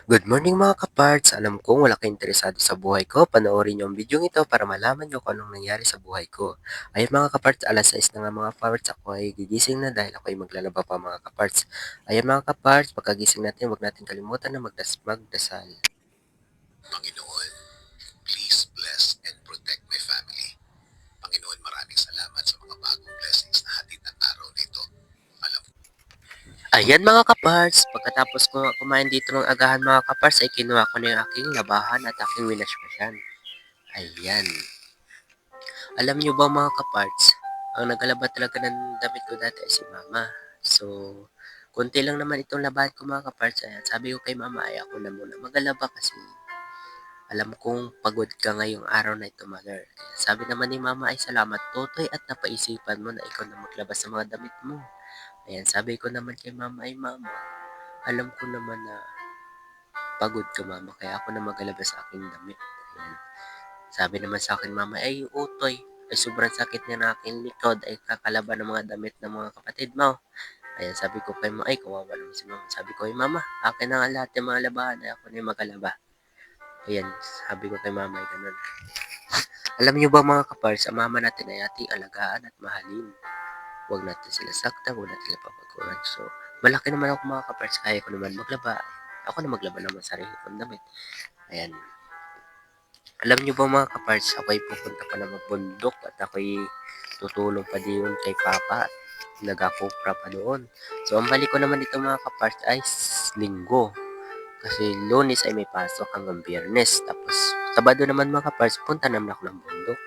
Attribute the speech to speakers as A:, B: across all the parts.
A: Good morning mga kaparts! Alam kong wala kayong interesado sa buhay ko. Panoorin niyo ang video ito para malaman niyo kung anong nangyari sa buhay ko. Ayun mga kaparts, alas 6 na nga mga kaparts. Ako ay gigising na dahil ako ay maglalaba pa mga kaparts. Ayun mga kaparts, pagkagising natin, huwag natin kalimutan na magdasal.
B: Panginoon, please bless and protect my family. Panginoon, maraming salamat sa mga bagong blessings na hatid ng araw na ito. Alam
A: Ayan mga kaparts, pagkatapos ko kumain dito ng agahan mga kaparts, ay kinuha ko na yung aking labahan at aking winashwashan. Ayan. Alam niyo ba mga kaparts, ang naglalaba talaga ng damit ko dati ay si mama. So, konti lang naman itong labahan ko mga kaparts. Ayan, sabi ko kay mama ay ako na muna magalaba kasi alam kong pagod ka ngayong araw na ito, mother. Kaya sabi naman ni mama ay salamat totoy at napaisipan mo na ikaw na maglabas sa mga damit mo. Ayan, sabi ko naman kay mama ay mama, alam ko naman na pagod ka mama kaya ako na magalaba sa aking damit. Ayan. Sabi naman sa akin mama, ay utoy, ay sobrang sakit nga ng aking likod, ay kakalaban ng mga damit ng mga kapatid mo. Ayan, sabi ko kay mama, ay kawawa naman si mama. Sabi ko, ay mama, akin na nga lahat ng mga labahan, ay ako na yung magalaba. Ayan, sabi ko kay mama, ay ganun. Alam niyo ba mga kapars, ang mama natin ay ating alagaan at mahalin. Huwag natin sila saktan, huwag natin sila papaguran. So, malaki naman ako mga kapars, kaya ko naman maglaba. Ako na maglaba naman sarili kong damit. Ayan, alam niyo ba mga kaparts, ako'y pupunta pa ng bundok at ako'y tutulong pa din kay Papa at nagakopra pa doon. So, ang balik ko naman dito mga kaparts ay linggo. Kasi lunes ay may pasok hanggang biyernes. Tapos, sabado naman mga kaparts, punta naman ako ng bundok.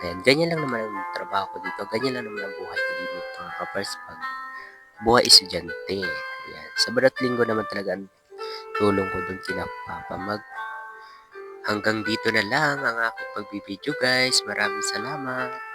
A: Ayan, ganyan lang naman ang trabaho ko dito. Ganyan lang naman ang buhay ko dito mga kaparts pag buhay estudyante. Ayan, sabado at linggo naman talaga ang tulong ko doon kina Papa. Hanggang dito na lang ang aking pagbibideo guys. Maraming salamat.